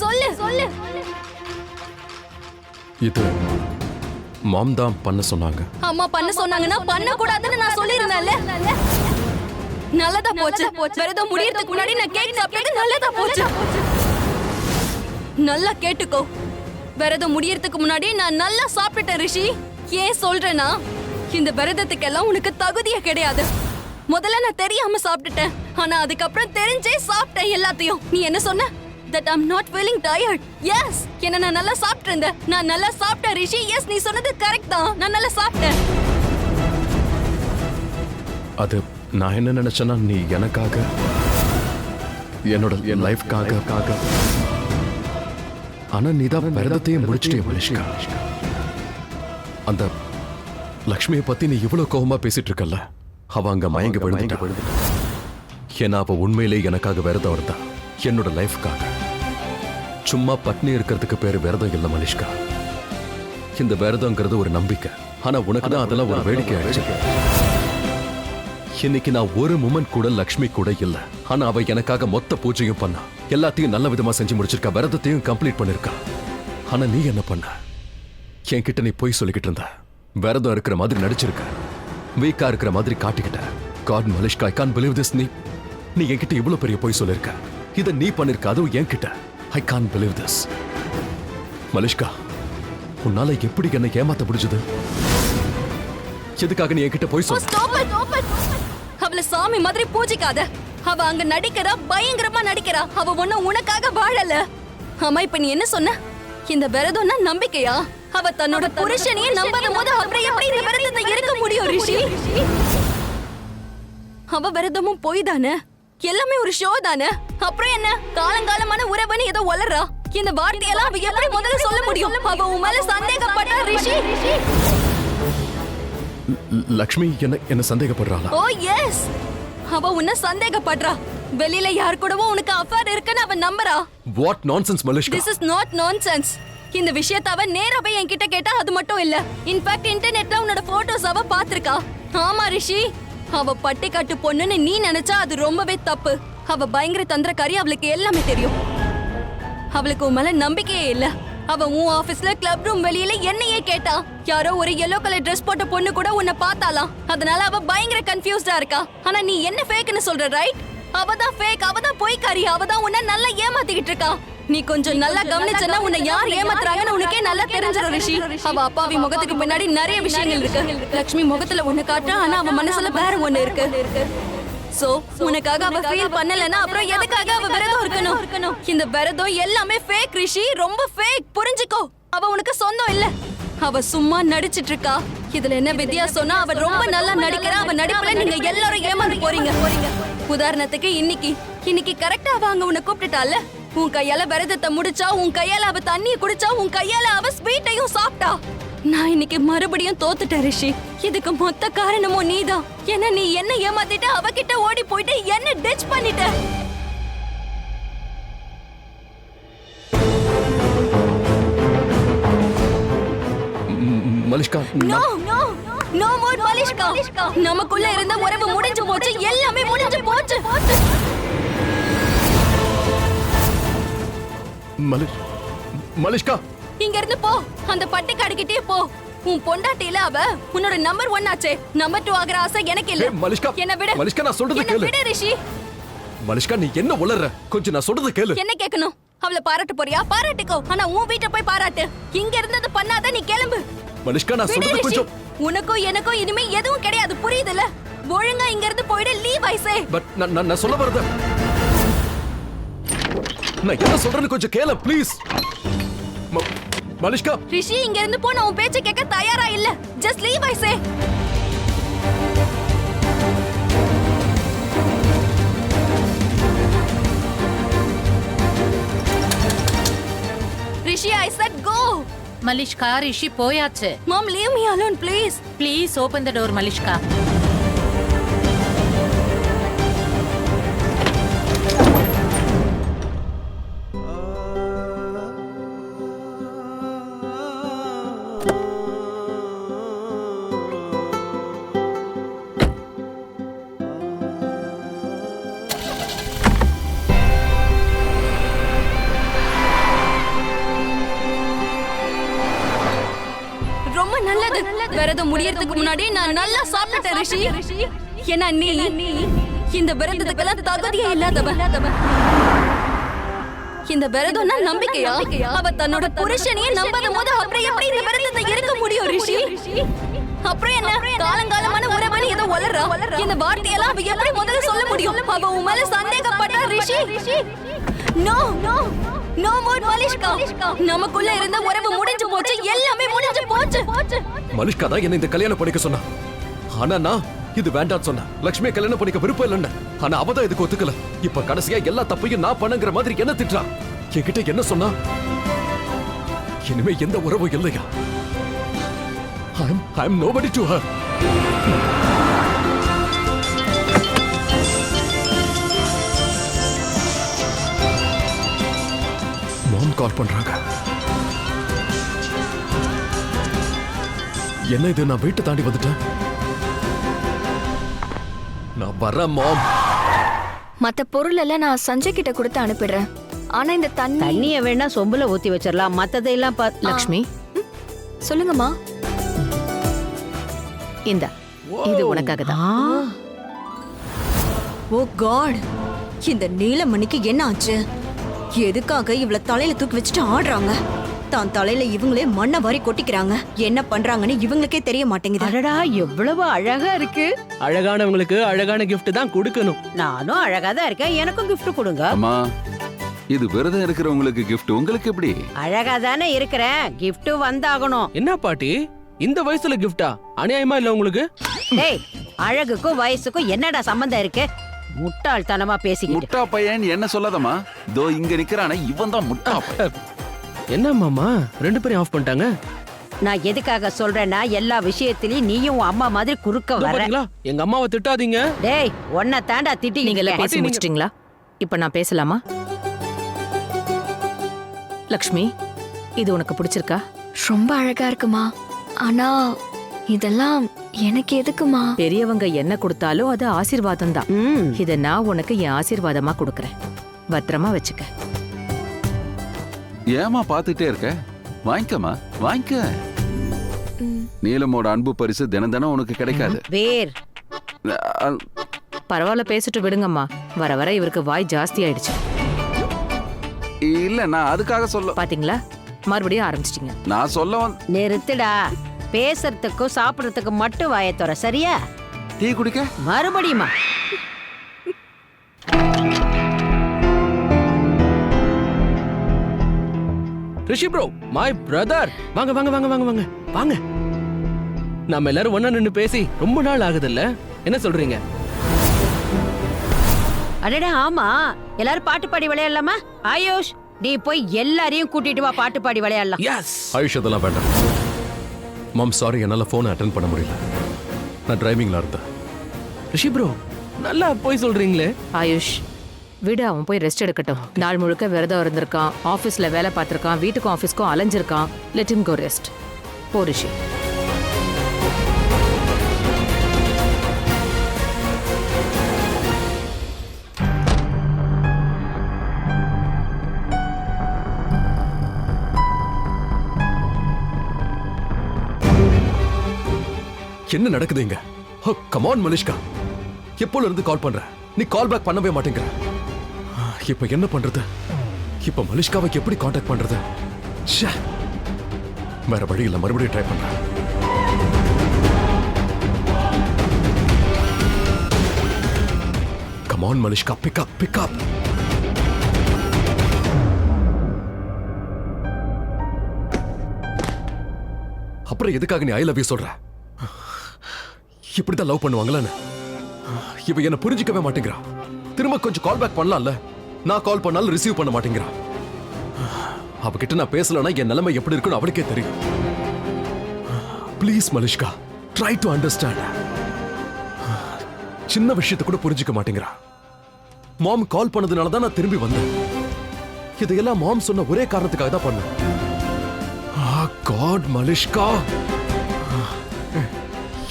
சொல்லு சொல்லு. இது மாம் தான் பண்ண சொன்னாங்க. அம்மா பண்ண சொன்னாங்கன்னா பண்ண கூடாதுன்னு நான் சொல்லிருந்தேன்ல. நல்லதா போச்சு. விரதம் முடியறதுக்கு முன்னாடி நான் கேக் சாப்பிட்டது நல்லதா போச்சு. நல்லா கேட்டுக்கோ, விரதம் முடியறதுக்கு முன்னாடி நான் நல்லா சாப்பிட்டுட்டேன் ரிஷி. ஏன் சொல்றேன்னா, இந்த விரதத்துக்கெல்லாம் உனக்கு தகுதியே கிடையாது. முதல்ல நான் தெரியாம சாப்பிட்டுட்டேன், ஆனா அதுக்கப்புறம் தெரிஞ்சே சாப்பிட்டேன் எல்லாத்தையும். நீ என்ன சொன்ன? That I'm not feeling tired. Yes, என்ன நான் நல்லா சாப்பிட்டிருந்தேன். நான் நல்லா சாப்பிட்டேன் ரிஷி. Yes, நீ சொன்னது கரெக்ட் தான். நான் நல்லா சாப்பிட்டேன். அது நான் என்ன நினைச்சேன்னா, நீ எனக்காக, என் லைஃப்காக, ஆனா நீ தான் விரதத்தையும் முடிச்சிட்டே மலிஷ்கா. அந்த லக்ஷ்மியை பத்தி நீ இவ்வளவு கோபமா பேசிட்டு இருக்கல்ல, அவ அங்க மயங்கி விழுந்துட்டா. ஏன்னா அவ உண்மையிலே எனக்காக விரதம் இருந்தா, என்னோட லைஃப்காக. சும்மா பட்னி இருக்கிறதுக்கு பேரு விரதம் இல்ல மலிஷ்கா. இந்த விரதங்கிறது ஒரு நம்பிக்கை. ஆனா உனக்கு தான் அதெல்லாம் ஒரு வேடிக்கை ஆயிடுச்சு. இன்னைக்கு நான் ஒரு மூமெண்ட் கூட லக்ஷ்மி கூட இல்ல, ஆனா அவ எனக்காக மொத்த பூஜையும் பண்ணா, எல்லாத்தையும் நல்ல விதமா செஞ்சு முடிச்சிருக்கா, விரதத்தையும் கம்ப்ளீட் பண்ணிருக்கா. ஆனா நீ என்ன பண்ண? என்கிட்ட நீ போய் சொல்லிக்கிட்டு இருந்த, விரதம் இருக்கிற மாதிரி நடிச்சிருக்க, வீக்கா இருக்கிற மாதிரி காட்டிக்கிட்ட. God Malishka, I can't believe this. நீ என்கிட்ட இவ்வளவு பெரிய போய் சொல்லிருக்க. இத நீ பண்ணிருக்க, அதுவும் என்கிட்ட. I can't believe this. Malishka, உன்னால எப்படி என்ன ஏமாத்த முடிஞ்சது? எதுக்காக நீ என்கிட்ட போய் சொல்ல? அவளை சாமி மாதிரி பூஜிக்காத. அவ அங்க நடிக்கிறா, பயங்கரமா நடிக்கிறா. அவ ஒன்னும் உனக்காக வாழல. ஆமா, இப்ப நீ என்ன சொன்ன? இந்த விரதம்னா நம்பிக்கையா? அவ தன்னோட புருஷனையே நம்பாத போது அப்புறம் எப்படி இந்த விரதத்தை இருக்க முடியும் ரிஷி? அவ விரதமும் போய் தானே, எல்லாமே ஒரு ஷோ தானே. அப்புறம் என்ன, காலங்காலமான உறவுன்னு ஏதோ வளர்றா. இந்த வார்த்தையெல்லாம் அவ எப்படி முதல்ல சொல்ல முடியும்? அவ உன் மேல சந்தேகப்பட்டா ரிஷி. லக்ஷ்மி என்ன சந்தேகப்படுறாளா? ஓ எஸ், அவ உன்ன சந்தேகப்படுறா. வெளியில யார் கூடவோ உனக்கு அஃபேர் இருக்குன்னு அவ நம்புறா. What nonsense Malishka. This is not nonsense. இந்த விஷயத்தை அவ நேரா போய் என்கிட்ட கேட்டா அது மட்டும் இல்ல, இன்ஃபேக்ட் இன்டர்நெட்ல உன்னோட போட்டோஸ் அவ பாத்திருக்கா. ஆமா ரிஷி, அவ பட்டிக்காட்டு பொண்ணுன்னு நீ நினைச்சா அது ரொம்பவே தப்பு. அவ பயங்கர தந்திரக்காரி, அவளுக்கு எல்லாமே தெரியும். அவளுக்கு உன் மேல நம்பிக்கையே இல்ல. அவ உன் ஆபீஸ்ல கிளப் ரூம் வெளியில என்னையே கேட்டா. யாரோ ஒரு yellow கலர் Dress போட்ட பொண்ணு கூட உன்னை பார்த்தாலாம். அதனால அவ பயங்கர கன்ஃபியூஸ்டா இருக்கா. ஆனா நீ என்ன ஃபேக்னு சொல்ற, ரைட்? அவதான் ஃபேக், அவதான் பொய்க்காரி, அவதான் உன்னை நல்லா ஏமாத்திக்கிட்டு இருக்கா. நீ கொஞ்சம் நல்லா கவனிச்சனா உன்னை யார் ஏமாத்துறாங்கன்னு உனக்கே நல்லா தெரிஞ்சிடும் ரிஷி. அவ அப்பாவி முகத்துக்கு பின்னாடி நிறைய விஷயங்கள் இருக்கு. லக்ஷ்மி முகத்துல ஒண்ணு காட்டுறா, ஆனா அவ மனசுல வேற ஒண்ணு இருக்கு. சோ உனக்காக அவ ஃபீல் பண்ணலனா அப்புறம் எதுக்காக அவ விரதம் இருக்கணும்? இந்த விரதம் எல்லாமே ஃபேக் ரிஷி, ரொம்ப ஃபேக். புரிஞ்சுக்கோ, அவ உனக்கு சொந்தம் இல்ல. அவ சும்மா நடிச்சிட்டு இருக்கா. இதுல என்ன வித்தியாசம்னா, அவ ரொம்ப நல்லா நடிக்கிறா. அவ நடிப்புல நீங்க எல்லாரும் ஏமாந்து போறீங்க. உதாரணத்துக்கு இன்னைக்கு கரெக்டா அவ அங்க உன்னை கூப்பிட்டுட்டால. உன் கையால விரதத்தை முடிச்சா, உன் கையால அவ தண்ணிய குடிச்சா, உன் கையால அவ ஸ்வீட்டையும் சாப்பிட்டா. நான் இன்னைக்கு மறுபடியும் தோத்துட்டேன் ரிஷி. இதுக்கு மொத்த காரணமும் நீதான். ஏன்னா நீ என்ன ஏமாத்திட்ட, அவகிட்ட ஓடி போயிட்டு என்ன டிச் பண்ணிட்ட. Malishka, no no no more Malishka. நமக்குள்ள இருந்த உறவு முடிஞ்சு போச்சு, எல்லாமே முடிஞ்சு போச்சு. மலிஷ்கா, இங்க இருந்து போ. அந்த பட்டிக்காடுகிட்டே போ. உன் பொண்டாட்டில அவ உன்னோட நம்பர் 1 ஆச்சே. நம்பர் 2 ஆகிற ஆசை எனக்கு இல்ல. மலிஷ்கா, என்ன விடு. மலிஷ்கா, நான் சொல்றது கேளு. விடு ரிஷி. மலிஷ்கா, நீ என்ன உளறற? கொஞ்சம் நான் சொல்றது கேளு. என்ன கேட்கணும்? அவளை பாராட்ட போறியா? பாராட்டிக்கோ. ஆனா உன் வீட்டை போய் பாராட்டு. இங்க இருந்தது பண்ணாத, நீ கிளம்பு. மலிஷ்கா, நான் சொல்றது கொஞ்சம். உனக்கும் எனக்கும் இனிமே எதுவும் கிடையாது, புரியுதுல? ஒழுங்கா இங்க இருந்து போயிடு. Leave I say. பட் நான் சொல்ல வரது, நான் என்ன சொல்றேன்னு கொஞ்சம் கேளு ப்ளீஸ். மலிஷ்கா, ரிஷி, இங்க இருந்து போ. நான் உன் பேச்ச கேட்க தயாரா இல்ல. Just leave I say. Rishi, I said go. Malishka, ரிஷி போயாச்சு. Mom, leave me alone, please. Please open the door, Malishka. விரதம் முடியறதுக்கு முன்னாடி நான் நல்லா சாப்பிட்டேன் ரிஷி. ஏன்னா நீ இந்த விரதத்துக்கெல்லாம் தகுதியே இல்லாதவ. இந்த விரதம்னா நம்பிக்கையா? அவ தன்னோட புருஷனையே நம்பாத போது அப்புறம் எப்படி இந்த விரதத்தை இருக்க முடியும் ரிஷி? அப்புறம் என்ன காலங்காலமான உறவுன்னு ஏதோ வளர்றா. இந்த வார்த்தையெல்லாம் அவ எப்படி முதல்ல சொல்ல முடியும்? அவ உன் மேல சந்தேகப்பட்டா Rishi. No no no more Malishka. நமக்குள்ள இருந்த உறவு முடிஞ்சு போச்சு, எல்லாமே முடிஞ்சு போச்சு. மலிஷ்கா தான் என்ன இந்த கல்யாணம் பண்ணிக்க சொன்னா. ஆனா நான் இது வேண்டாம் சொன்ன. லட்சுமியை கல்யாணம் பண்ணிக்க விருப்பம் இல்லைன்னு. ஆனா அவதான் இதுக்கு ஒத்துக்கல. இப்ப கடைசியா எல்லா தப்பையும் நான் பண்ணுங்கிற மாதிரி என்ன திட்டா. என்கிட்ட என்ன சொன்னா? இனிமே எந்த உறவும் இல்லையா? I'm nobody to her. மாம் கால் பண்றாங்க. என்ன இது? நான் வீட்டை தாண்டி வந்துட்டேன். நான் வரேன் மாம். மத்த பொருள் எல்லாம் நான் சஞ்சய் கிட்ட கொடுத்து அனுப்பிடுறேன். ஆனா இந்த தண்ணிய வேணா சொம்புல ஊத்தி வச்சிடலாம். மத்ததையெல்லாம் லக்ஷ்மி சொல்லுங்கம்மா. இந்த இது உனக்காக தான். ஓ காட், இந்த நீலமணிக்கு என்ன ஆச்சு? எதுக்காக இவள தலையில தூக்கி வச்சுட்டு ஆடுறாங்க? தான் தலையில இவங்களே மண்ணை வாரி கொட்டிக்கிறாங்க. என்ன பண்றாங்கன்னு இவங்களுக்கே தெரிய மாட்டேங்குது. அடடா எவ்வளவு அழகா இருக்கு. அழகானவங்களுக்கு அழகான gift தான் கொடுக்கணும். நானும் அழகா தான் இருக்கேன், எனக்கும் gift கொடுங்க. அம்மா, இது விரதம் இருக்கிறவங்களுக்கு gift, உங்களுக்கு எப்படி? அழகா தானே இருக்கிறேன், gift வந்தாகணும். என்ன பாட்டி, இந்த வயசுல gift-ஆ? அநியாயமா இல்ல உங்களுக்கு? டேய், அழகுக்கும் வயசுக்கும் என்னடா சம்பந்தம் இருக்கு? முட்டாள்தனமா பேசிக்கிட்டு. முட்டா பையன் என்ன சொல்லாதம்மா. தோ இங்க நிக்கிறானே இவன் தான் முட்டா பையன். என்ன மாமா ரெண்டு பேரும் ஆஃப் பண்ணிட்டாங்க? நான் எதுக்காக சொல்றேன்னா எல்லா விஷயத்திலயும் நீயும் உன் அம்மா மாதிரி குறுக்க இதோ வர. பாத்தீங்களா, எங்க அம்மாவை திட்டாதீங்க. டேய், உன்னை தாண்டா திட்டி. நீங்களே பாட்டி, பேசி நீங்க- முடிச்சிட்டீங்களா? இப்ப நான் பேசலாமா? லக்ஷ்மி, இது உனக்கு பிடிச்சிருக்கா? ரொம்ப அழகா இருக்குமா. ஆனா இதெல்லாம் எனக்கு எதுக்குமா? பெரியவங்க என்ன கொடுத்தாலும் அது ஆசீர்வாதம் தான். ம். இத நான் உனக்கு என் ஆசீர்வாதமா கொடுக்கறேன். பத்திரமா வச்சுக்க. ஏமா பாத்துட்டே இருக்க? வாங்கிக்கமா, வாங்கிக்க. நீலமோட அன்பு பரிசு தினம் தினம் உனக்கு கிடைக்காது. வேர் அ- பரவாயில்ல, பேசிட்டு விடுங்கம்மா. வர வர இவருக்கு வாய் ஜாஸ்தி ஆயிடுச்சு. இல்ல, நான் அதுக்காக சொல்ல. பாத்தீங்களா, மறுபடியும் ஆரம்பிச்சிட்டீங்க. நான் சொல்ல வந்து நிறுத்துடா. பேசுறதுக்கும் சாப்பிடறதுக்கும் மட்டும் வாயத்தோற, சரியா? டீ குடிக்க. மறுபடியுமா? ரிஷி ப்ரோ, மை பிரதர். வாங்க வாங்க வாங்க வாங்க வாங்க வாங்க. நாம எல்லாரும் ஒண்ணா நின்னு பேசி ரொம்ப நாள் ஆகுதுல்ல, என்ன சொல்றீங்க? அடடா ஆமா, எல்லாரும் பாட்டு பாடி விளையாடலாமா? ஆயுஷ், நீ போய் எல்லாரையும் கூட்டிட்டு வா, பாட்டு பாடி விளையாடலாம். எஸ். ஆயுஷ் அதெல்லாம் வேண்டாம். மாம் சாரி, என்னால போனை அட்டென்ட் பண்ண முடியல. நான் டிரைவிங்ல இருந்தேன். ரிஷி ப்ரோ, நல்லா போய் சொல்றீங்களே. ஆயுஷ், விடு, அவன் போய் ரெஸ்ட் எடுக்கட்டும். நாள் முழுக்க விரதம் இருந்திருக்கான், ஆபீஸ்ல வேலை பார்த்திருக்கான், வீட்டுக்கும் ஆபீஸ்க்கும் அலைஞ்சிருக்கான். Let him go rest. போ ரிஷி. என்ன நடக்குது இங்க? கம் ஆன் மலிஷ்கா, எப்போல இருந்து கால் பண்ற? நீ கால் பேக் பண்ணவே மாட்டேங்கிற. இப்ப என்ன பண்றது? இப்ப மலிஷ்காவை எப்படி காண்டாக்ட் பண்றது? ச்சே. வேற வழி இல்ல, மறுபடியும் ட்ரை பண்றேன். Come on Malishka, pick up, pick up. அப்புறம் எதுக்காக நீ ஐ லவ் யூ சொல்ற? இப்படிதான் லவ் பண்ணுவாங்களான்னு? இவ என்ன புரிஞ்சிக்கவே மாட்டேங்கிறா. திரும்ப கொஞ்சம் கால் பேக் பண்ணலாம்ல? நான் கால் பண்ணாலும் ரிசீவ் பண்ண மாட்டேங்கிறா. அவகிட்ட நான் பேசலனா என் நிலைமை எப்படி இருக்குன்னு அவளுக்கே தெரியும். Please Malishka, try to understand. சின்ன விஷயத்தை கூட புரிஞ்சிக்க மாட்டேங்கிறா. மாம் கால் பண்ணதுனால தான் நான் திரும்பி வந்தேன். இதையெல்லாம் மாம் சொன்ன ஒரே காரணத்துக்காக தான் பண்ணேன். காட் மலிஷ்கா,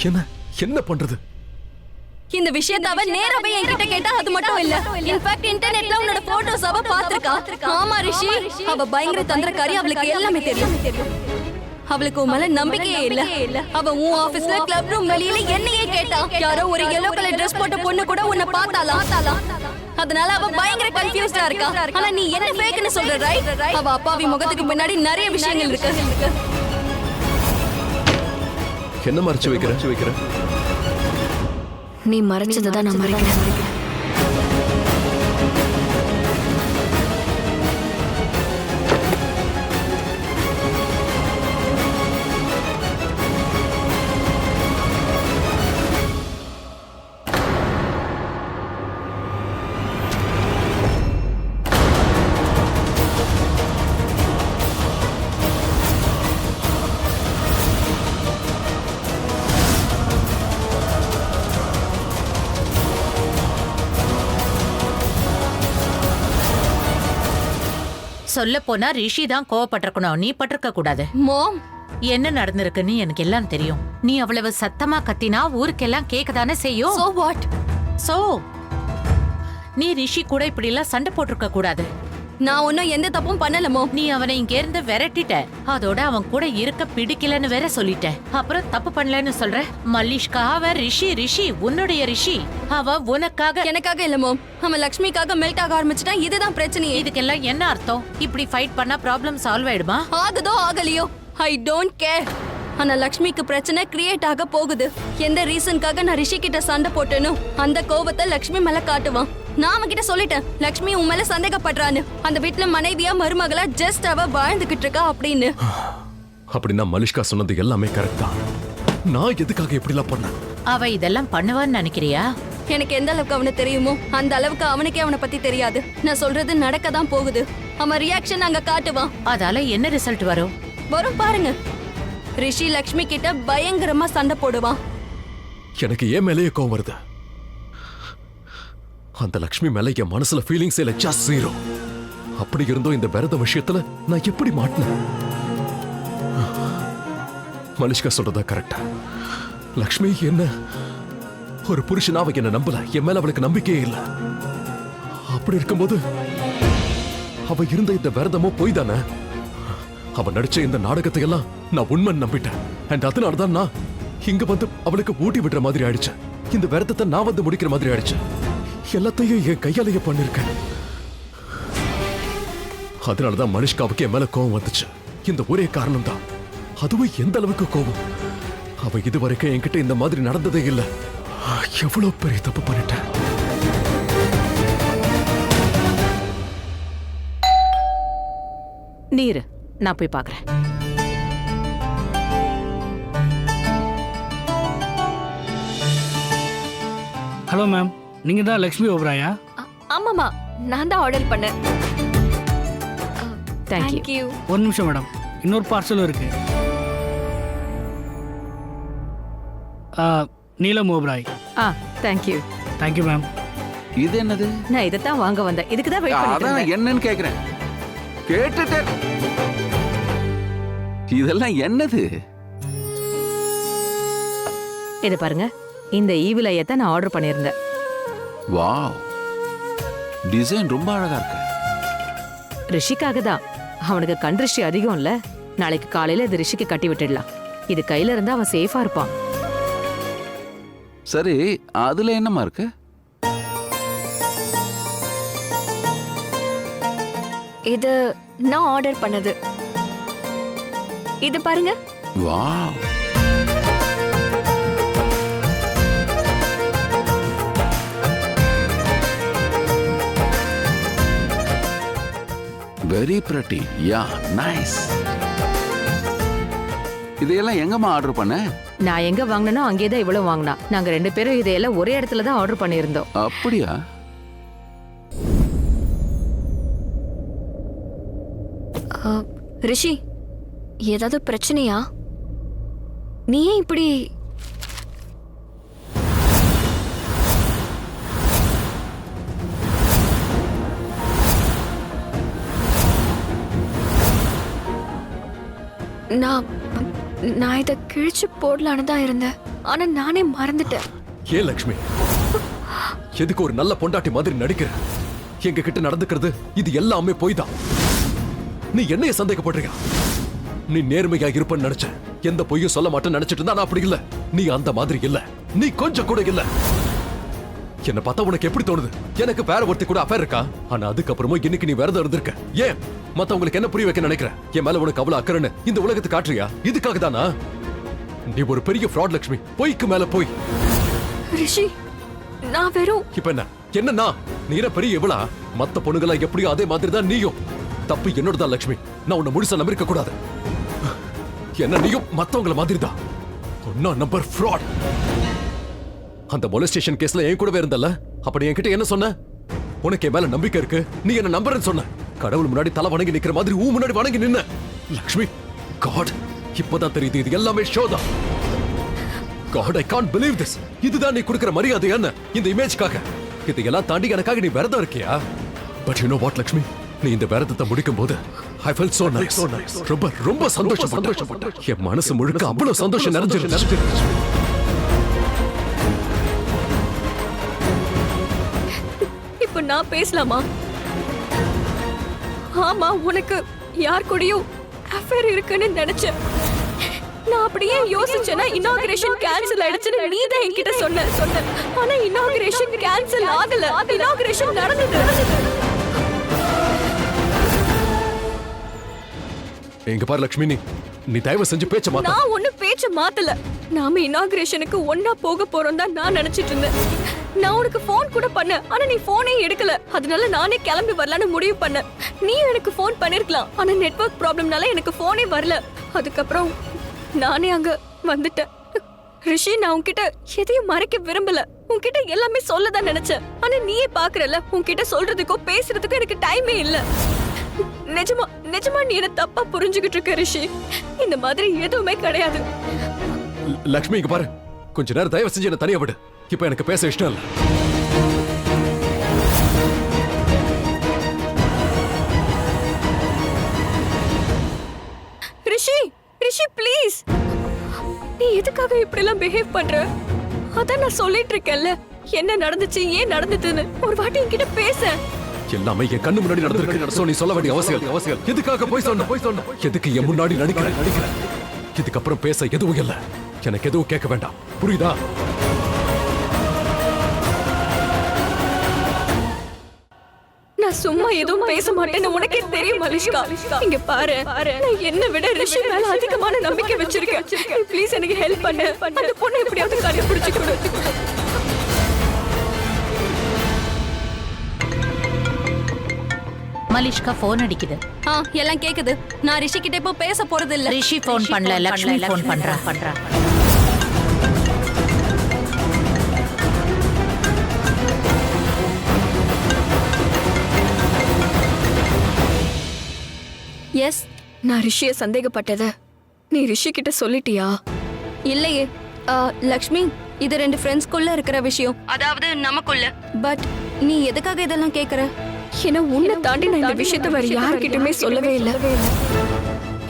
என்ன என்ன பண்றது? இந்த விஷயத்தை அவ நேரா போய் என்கிட்ட கேட்டா அது மட்டும் இல்ல. இன்ஃபேக்ட் இன்டர்நெட்ல உன்னோட போட்டோஸ் அவ பாத்திருக்கா. ஆமா ரிஷி, அவ பயங்கர தந்திரக்காரி, அவளுக்கு எல்லாமே தெரியும். அவளுக்கு உன் மேல நம்பிக்கையே இல்ல. அவ உன் ஆபீஸ்ல கிளப் ரூம் வெளியில என்னையே கேட்டா. யாரோ ஒரு yellow கலர் Dress போட்ட பொண்ணு கூட உன்னை பார்த்தாளா? அதனால அவ பயங்கர கன்ஃபியூஸ்டா இருக்கா. ஆனா நீ என்ன ஃபேக்னு சொல்ற, ரைட்? அவ அப்பாவி முகத்துக்கு பின்னாடி நிறைய விஷயங்கள் இருக்கு. என்ன மறைச்சு வைக்கிற? நீ மறைச்சதை தான் நான் மறைக்கிறேன். சொல்ல போனா ரிஷி தான் கோவப்பட்டிருக்கணும், நீ பட்டிருக்க கூடாது. மாம், என்ன நடந்திருக்குன்னு எனக்கு எல்லாம் தெரியும். நீ அவ்வளவு சத்தமா கத்தினா ஊருக்கெல்லாம் கேட்கதானே செய்யும். so what? சோ நீ ரிஷி கூட இப்படி எல்லாம் சண்டை போட்டிருக்க கூடாது. நான் ஒன்னும் எந்த தப்பும் பண்ணல மாம். நீ அவனை இங்க இருந்து விரட்டிட்ட, அதோட அவன் கூட இருக்க பிடிக்கலன்னு வேற சொல்லிட்ட. அப்புறம் தப்பு பண்ணலன்னு சொல்ற. மல்லிஷ்கா அவ ரிஷி உன்னுடைய ரிஷி. அவ உனக்காக. எனக்காக இல்ல மாம், அவன் லக்ஷ்மிக்காக மெல்ட் ஆக ஆரம்பிச்சிட்டா. இதுதான் பிரச்சனையே. இதுக்கெல்லாம் என்ன அர்த்தம்? இப்படி ஃபைட் பண்ணா ப்ராப்ளம் சால்வ் ஆயிடுமா? ஆகுதோ ஆகலையோ, ஐ டோன்ட் கேர். ஆனா லக்ஷ்மிக்கு பிரச்சனை கிரியேட் ஆக போகுது. எந்த ரீசனுக்காக நான் ரிஷி கிட்ட சண்டை போட்டேனோ அந்த கோவத்தை லக்ஷ்மி மேல காட்டுவான். நான் அவன்கிட்ட சொல்லிட்டேன், லக்ஷ்மி உன் மேல சந்தேகப்படுறான்னு. அந்த வீட்டுல மனைவியா மருமகளா ஜஸ்ட் அவ வாழ்ந்துகிட்டு இருக்கா அப்படின்னு. அப்படின்னா மலிஷ்கா சொன்னது எல்லாமே கரெக்ட் தான். நான் எதுக்காக இப்படிலாம் பண்ணேன்? அவ இதெல்லாம் பண்ணுவான்னு நினைக்கிறியா? எனக்கு எந்த அளவுக்கு அவனை தெரியுமோ அந்த அளவுக்கு அவனுக்கே அவனை பத்தி தெரியாது. நான் சொல்றது நடக்க தான் போகுது. அவன் ரியாக்ஷன் அங்க காட்டுவான். அதால என்ன ரிசல்ட் வரும்? வரும் பாருங்க. ரிஷி லக்ஷ்மி கிட்ட பயங்கரமா சண்டை போடுவான். எனக்கு ஏன் மேலேயே கோவம் வருது. அந்த லக்ஷ்மி மேல என் மனசுல ஃபீலிங்ஸ் இல்ல, ஜஸ்ட் ஜீரோ. அப்படி இருந்தோ இந்த விரத விஷயத்துல நான் எப்படி மாட்டினேன்? மலிஷ்கா சொல்றதா கரெக்டா? லக்ஷ்மி என்ன ஒரு புருஷனா அவ என்ன நம்பல. என் மேல அவளுக்கு நம்பிக்கையே இல்ல. அப்படி இருக்கும்போது அவ இருந்த இந்த விரதமோ போய் தானே. அவ நடிச்ச இந்த நாடகத்தை எல்லாம் நான் உண்மை நம்பிட்டேன். அண்ட் அதனாலதான் நான் இங்க வந்து அவளுக்கு ஊட்டி விடுற மாதிரி ஆயிடுச்சு. இந்த விரதத்தை நான் வந்து முடிக்கிற மாதிரி ஆயிடுச்சு. எல்லாத்தையும் என் கையாலேயே பண்ணிருக்கேன். அதனாலதான் மனிஷ்காவுக்கு என் மேல கோவம் வந்துச்சு. இந்த ஒரே காரணம் தான். அதுவும் எந்த அளவுக்கு கோவம். அவ இதுவரைக்கும் என்கிட்ட இந்த மாதிரி நடந்ததே இல்ல. எவ்வளவு பெரிய தப்பு பண்ணிட்டேன். நீரு, நான் போய் பார்க்கறேன். ஹலோ மேம், நீங்க தான் லக்ஷ்மி ஓபராயா? ஆமாமா, நான் தான் ஆர்டர் பண்ணேன். தேங்க்யூ. Thank you. ஒரு நிமிஷம் மேடம், இன்னொரு பார்சலும் இருக்கு. நீலம் ஓபராய். தேங்க்யூ. Thank you ma'am. இது என்னது? நான் இதைத்தான் வாங்க வந்தேன். இதுக்கு தான் வெயிட் பண்ணிட்டு அதான் இருந்தேன். என்னன்னு கேக்குறேன். கேட்டுட்டேன். இதெல்லாம் என்னது? இது பாருங்க, இந்த ஈவில் ஐயத்தை நான் ஆர்டர் பண்ணியிருந்தேன். வாவ், டிசைன் ரொம்ப அழகா இருக்கு. ரிஷிக்காக தான். அவனுக்கு கண் ரிஷி அதிகம் இல்ல. நாளைக்கு காலையில இது ரிஷிக்கு கட்டி விட்டுடலாம். இது கையில இருந்தா அவன் சேஃபா இருப்பான். சரி, அதுல என்னமா இருக்கு? இது நான் ஆர்டர் பண்ணது. இது பாருங்க. Wow, very pretty. Yeah, nice. இதையெல்லாம் எங்கம்மா ஆர்டர் பண்ண? நான் எங்க வாங்கினோ அங்கே தான் இவ்வளவு வாங்கினா. நாங்க 2 பேரும் இதையெல்லாம் ஒரே இடத்துல தான் ஆர்டர் பண்ணியிருந்தோம். அப்படியா? ரிஷி, ஏதாவது பிரச்சனையா? நீ ஏன் இப்படி? நான் இதை கிழிச்சு போடலான்னு தான் இருந்தேன். ஆனா நானே மறந்துட்டேன். ஏ லக்ஷ்மி, எதுக்கு ஒரு நல்ல பொண்டாட்டி மாதிரி நடிக்கிற? எங்க கிட்ட நடந்துக்கிறது இது எல்லாமே போய் தான். நீ என்னைய சந்தேகப்படுறியா? நீ நேர்மையா இருப்பன்னு நினைச்ச, எந்த பொய்யும் சொல்ல மாட்டேன்னு நினைச்சிட்டு இருந்தா. நான் அப்படி இல்ல. நீ அந்த மாதிரி இல்ல. நீ கொஞ்சம் கூட இல்ல. என்ன பார்த்தா உனக்கு எப்படி தோணுது? எனக்கு வேற ஒருத்தி கூட அஃபேர் இருக்கா? ஆனா அதுக்கப்புறமும் இன்னைக்கு நீ விரதம் இருந்திருக்க. ஏன்? மத்தவங்களுக்கு என்ன புரிய வைக்க நினைக்கிற? என் மேல உனக்கு அவ்வளவு அக்கறைன்னு இந்த உலகத்துக்கு காட்டுறியா? இதுக்காக தானா? நீ ஒரு பெரிய ஃப்ராட் லக்ஷ்மி. பொய்க்கு மேல போய். ரிஷி, நான் வெறும் இப்ப என்னன்னா நீ என்ன பெரிய எவ்வளா? மத்த பொண்ணுங்களா எப்படியோ அதே மாதிரி தான் நீயும். தப்பு என்னோடதான் லக்ஷ்மி. நான் உன்னை முழுசா நம்பிருக்க கூடாது. என்ன நீயும் மத்தவங்கள மாதிரி தான். Number fraud. அந்த மொலஸ்டேஷன் கேஸ்ல என் கூடவே இருந்தல்ல? அப்படி என்கிட்ட என்ன சொன்ன? உனக்கு என் மேல நம்பிக்கை இருக்கு, நீ என்ன நம்புறன்னு சொன்ன. கடவுள் முன்னாடி தலை வணங்கி நிக்கிற மாதிரி முன்னாடி வணங்கி நின்ன. லக்ஷ்மி, காட், இப்பதான் தெரியுது இது எல்லாமே ஷோ தான். God, I can't believe this. இதுதான் நீ கொடுக்கிற மரியாதை என்ன இந்த இமேஜ்க்காக? இதையெல்லாம் தாண்டி எனக்காக நீ விரதம் இருக்கியா? But you know what Lakshmi, நீ இந்த விரதத்தை முடிக்கும் போது I felt so nice. ரொம்ப ரொம்ப சந்தோஷப்பட்டேன். என் மனசு முழுக்க அவ்வளவு சந்தோஷம் நிறைஞ்சிருச்சு. இப்போ நான் பேசலாமா? ஆமா, உனக்கு யார் கூடயும் அஃபேர் இருக்குன்னு நினைச்சேன். நான் அப்படியே யோசிச்சேன்னா இனாகிரேஷன் கேன்சல் ஆயிடுச்சுன்னு நீ தான் என்கிட்ட சொன்ன. ஆனா இனாகிரேஷன் கேன்சல் ஆகல. இனாகிரேஷன் நடந்தது. எங்க பாரு லக்ஷ்மி, நீ தயவு செஞ்சு பேச்ச மாத்த. நான் ஒண்ணு பேச்ச மாத்தல. நாம இனாகிரேஷனுக்கு ஒன்னா போக போறோம் தான் நான் நினைச்சிட்டு இருந்தேன். நான் உனக்கு போன் கூட பண்ணேன், ஆனா நீ போனே எடுக்கல. அதனால நானே கிளம்பி வரலான்னு முடிவு பண்ணேன். நீ எனக்கு போன் பண்ணிருக்கலாம், ஆனா நெட்வொர்க் ப்ராப்ளம்னால எனக்கு போனே வரல. அதுக்கப்புறம் நானே அங்க வந்துட்டேன். ரிஷி, நான் உன்கிட்ட எதையும் மறைக்க விரும்பல. உன்கிட்ட எல்லாமே சொல்லதான் நினைச்சேன். ஆனா நீயே பாக்குறல, உன்கிட்ட சொல்றதுக்கோ பேசுறதுக்கோ எனக்கு டைமே இல்ல. நிஜமா நீ என்ன தப்பா புரிஞ்சுகிட்டு இருக்க ரிஷி. இந்த மாதிரி எதுவுமே கிடையாது. லக்ஷ்மி, இங்க பாரு, கொஞ்ச நேரம் தயவு செஞ்சு என்ன தனியா விடு. இப்ப எனக்கு பேச இஷ்டம் இல்ல. ரிஷி ப்ளீஸ். நீ எதுக்காக இப்படி எல்லாம் பிஹேவ் பண்ற? அதான் நான் சொல்லிட்டு இருக்கேன்ல, என்ன நடந்துச்சு, ஏன் நடந்துச்சுன்னு. ஒரு வாட்டி என்கிட்ட பேச. எல்லாமே என் கண்ணு முன்னாடி நடந்திருக்கு. சோ நீ சொல்ல வேண்டிய அவசியம். எதுக்காக போய் சொன்ன? எதுக்கு என் முன்னாடி நடிக்கிற? இதுக்கப்புறம் பேச எதுவும் இல்ல. எனக்கு எதுவும் கேட்க வேண்டாம், புரியுதா? நான் சும்மா எதுவும் பேச மாட்டேன்னு உனக்கே தெரியும் மலிஷ்கா. இங்க பாரு, நான் என்ன விட ரிஷி மேல அதிகமான நம்பிக்கை வச்சிருக்கேன். ப்ளீஸ் எனக்கு ஹெல்ப் பண்ணு. அந்த பொண்ணை எப்படியாவது கண்டுபிடிச்சு கொடு. மலிஷ்கா போன் அடிக்குது. எல்லாம் கேக்குது. நான் ரிஷி கிட்ட இப்போ பேச போறது இல்ல. ரிஷி போன் பண்ணல, லக்ஷ்மி போன் பண்றா. எஸ், நான் ரிஷிய சந்தேகப்பட்டத நீ ரிஷி கிட்ட சொல்லிட்டியா? இல்லையே. லக்ஷ்மி, இது 2 ஃப்ரெண்ட்ஸ்க்குள்ள இருக்கிற விஷயம், அதாவது நமக்குள்ள. பட் நீ எதுக்காக இதெல்லாம் கேக்குற? ஏன்னா உன்னை தாண்டி நான் இந்த விஷயத்தை வேற யார்கிட்டயுமே சொல்லவே இல்லை.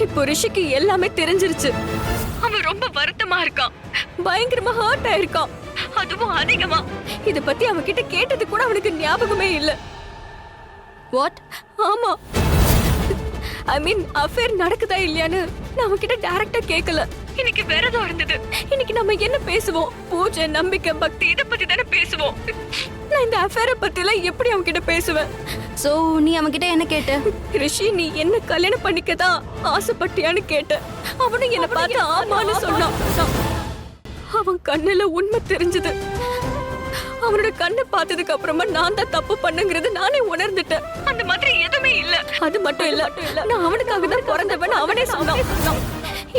இப்போ ரிஷிக்கு எல்லாமே தெரிஞ்சிருச்சு. அவன் ரொம்ப வருத்தமா இருக்கான், பயங்கரமா ஹர்ட் ஆயிருக்கான். அதுவும் அதிகமா. இத பத்தி அவன்கிட்ட கேட்டது கூட அவனுக்கு ஞாபகமே இல்ல. வாட்? ஆமா, ஐ மீன் அஃபேர் நடக்குதா இல்லையான்னு நான் அவன்கிட்ட டைரக்டா கேட்கல. இன்னைக்கு விரதம் இருந்தது. இன்னைக்கு நம்ம என்ன பேசுவோம்? பூஜை, நம்பிக்கை, பக்தி, இத பத்தி தானே பேசுவோம். நான் இந்த அஃபேரை பத்தி எல்லாம் எப்படி அவன்கிட்ட பேசுவேன்? சோ நீ அவன்கிட்ட என்ன கேட்ட? ரிஷி, நீ என்ன கல்யாணம் பண்ணிக்கதான் ஆசைப்பட்டியான்னு கேட்ட. அவனும் என்ன பார்த்து ஆமான்னு சொன்னான். அவன் கண்ணுல உண்மை தெரிஞ்சது. அவனோட கண்ணை பார்த்ததுக்கு அப்புறமா நான் தான் தப்பு பண்ணுங்கிறது நானே உணர்ந்துட்டேன். அந்த மாதிரி எதுவுமே இல்ல. அது மட்டும் இல்ல, நான் அவனுக்காக தான் பிறந்தவன் அவனே சொன்னான்.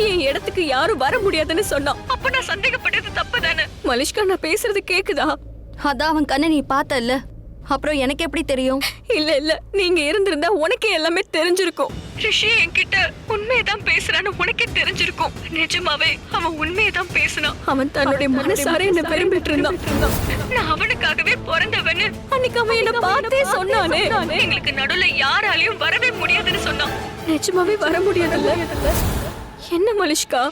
என் இடத்துக்கு யாரும் வர முடியாதுன்னு சொன்னான். அப்ப நான் சந்தேகப்பட்டது தப்பு தானே? மலிஷ்கா, நான் பேசுறது கேக்குதா? அதான் அவன் கண்ணை நீ பார்த்தல்ல, அப்புறம் எனக்கு எப்படி தெரியும்? இல்ல, நீங்க இருந்திருந்தா உனக்கே எல்லாமே தெரிஞ்சிருக்கும். ரிஷி என்கிட்ட உண்மையதான் பேசுறான்னு உனக்கே தெரிஞ்சிருக்கும். நிஜமாவே அவன் உண்மையதான் பேசினான். அவன் தன்னுடைய மனசார என்ன விரும்பிட்டு இருந்தான். நான் அவனுக்காகவே பிறந்தவன்னு அன்னைக்கு அவன் என்ன பார்த்தே சொன்னானே. எங்களுக்கு நடுவுல யாராலையும் வரவே முடியாதுன்னு சொன்னான். நிஜமாவே வர முடியாதுல்ல? என்ன மலிஷ்கா,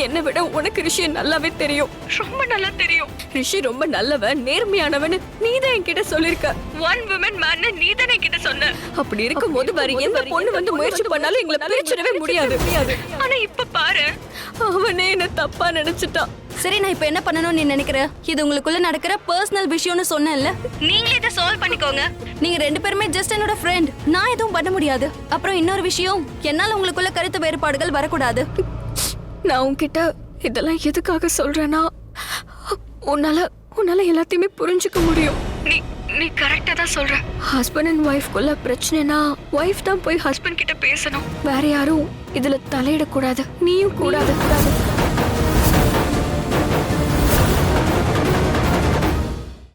என்னை விட உனக்கு ரிஷி நல்லாவே தெரியும், ரொம்ப நல்லா தெரியும். ரிஷி ரொம்ப நல்லவன், நேர்மையானவன் நீதான் என்கிட்ட சொல்லிருக்க. ஒன் விமன் மேன் நீதான் என்கிட்ட சொன்ன. அப்படி இருக்கும்போது வேற எந்த பொண்ணு வந்து முயற்சி பண்ணாலும் எங்களை பிரிச்சிடவே முடியாது. ஆனா இப்ப பாரு, அவனே என்ன தப்பா நினைச்சிட்டான். சரி, நான் இப்ப என்ன பண்ணணும்னு நீ நினைக்கிற? இது உங்களுக்குள்ள நடக்கிற பர்சனல் விஷயம்னு சொன்னேன்ல, நீங்களே இதை சால்வ் பண்ணிக்கோங்க. நீங்க 2 பேருமே ஜஸ்ட் என்னோட ஃப்ரெண்ட், நான் எதுவும் பண்ண முடியாது. அப்புறம் இன்னொரு விஷயம், என்னால உங்களுக்குள்ள கருத்து வேறுபாடுகள் வரக்கூடாது. நான் உன்கிட்ட இதெல்லாம் எதுக்காக சொல்றேன்னா, உன்னால எல்லாத்தையுமே புரிஞ்சுக்க முடியும். நீ கரெக்டா தான் சொல்ற. ஹஸ்பண்ட் அண்ட் ஒய்ஃப்குள்ள பிரச்சனைனா ஒய்ஃப் தான் போய் ஹஸ்பண்ட் கிட்ட பேசணும், வேற யாரும் இதுல தலையிடக்கூடாது. நீயும் கூடாது.